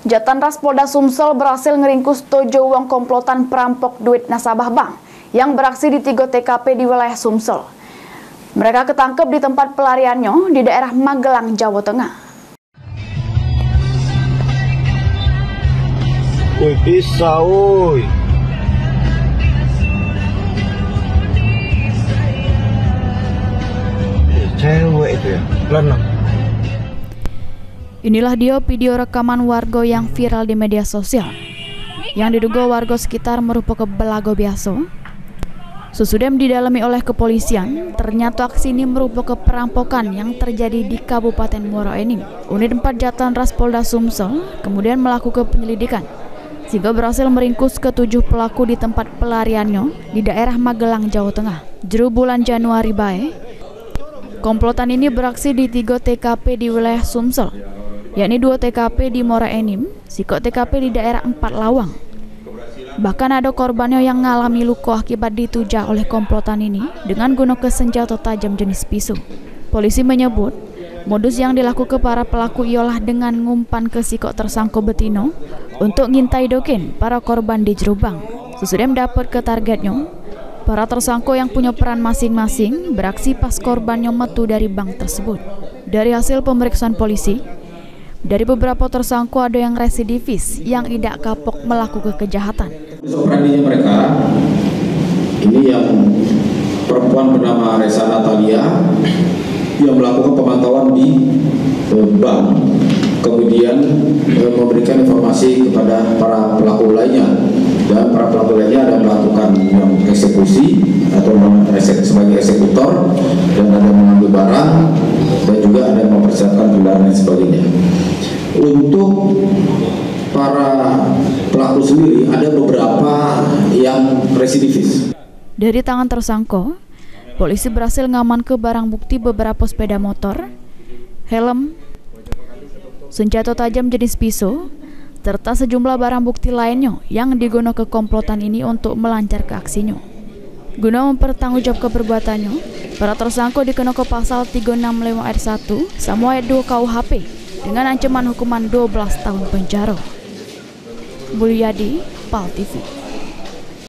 Jatantras Polda Sumsel berhasil ngeringkus 7 wong komplotan perampok duit nasabah bank yang beraksi di 3 TKP di wilayah Sumsel. Mereka ketangkep di tempat pelariannya di daerah Magelang, Jawa Tengah. Wih, bisa, woi. Cewek itu ya, lenang. Inilah dia video rekaman warga yang viral di media sosial. Yang diduga warga sekitar merupakan belago biasa. Sesudah didalami oleh kepolisian, ternyata aksi ini merupakan perampokan yang terjadi di Kabupaten Muara Enim. Unit 4 Jatantras Polda Sumsel kemudian melakukan penyelidikan, sehingga berhasil meringkus ke-7 pelaku di tempat pelariannya di daerah Magelang, Jawa Tengah. Jero bulan Januari bae, komplotan ini beraksi di 3 TKP di wilayah Sumsel, yakni 2 TKP di Muara Enim, 1 TKP di daerah 4 Lawang. Bahkan ada korbannya yang mengalami luka akibat ditujak oleh komplotan ini dengan gunakan senjata tajam jenis pisau. Polisi menyebut, modus yang dilakukan para pelaku ialah dengan ngumpan ke sikok tersangka betino untuk ngintai doken para korban di jero bank. Sesudah mendapat ke targetnya, para tersangka yang punya peran masing-masing beraksi pas korbannya metu dari bank tersebut. Dari hasil pemeriksaan polisi, dari beberapa tersangka ada yang residivis yang tidak kapok melakukan kejahatan. Operandinya mereka, ini yang perempuan bernama Resa Natalia yang melakukan pemantauan di bank, kemudian memberikan informasi kepada para pelaku lainnya, dan para pelaku lainnya ada melakukan eksekusi atau sebagai eksekutor, dan ada mengambil barang, dan juga ada mempersiapkan kendaraan dan sebagainya. Untuk para pelaku sendiri ada beberapa yang residivis. Dari tangan tersangka, polisi berhasil ngamankan barang bukti beberapa sepeda motor, helm, senjata tajam jenis pisau, serta sejumlah barang bukti lainnya yang digunakan komplotan ini untuk melancarkan aksinya. Guna mempertanggungjawabkan perbuatannya, para tersangka dikenakan pasal 365 ayat 1 sama ayat 2 KUHP dengan ancaman hukuman 12 tahun penjara. Mulyadi, PAL TV.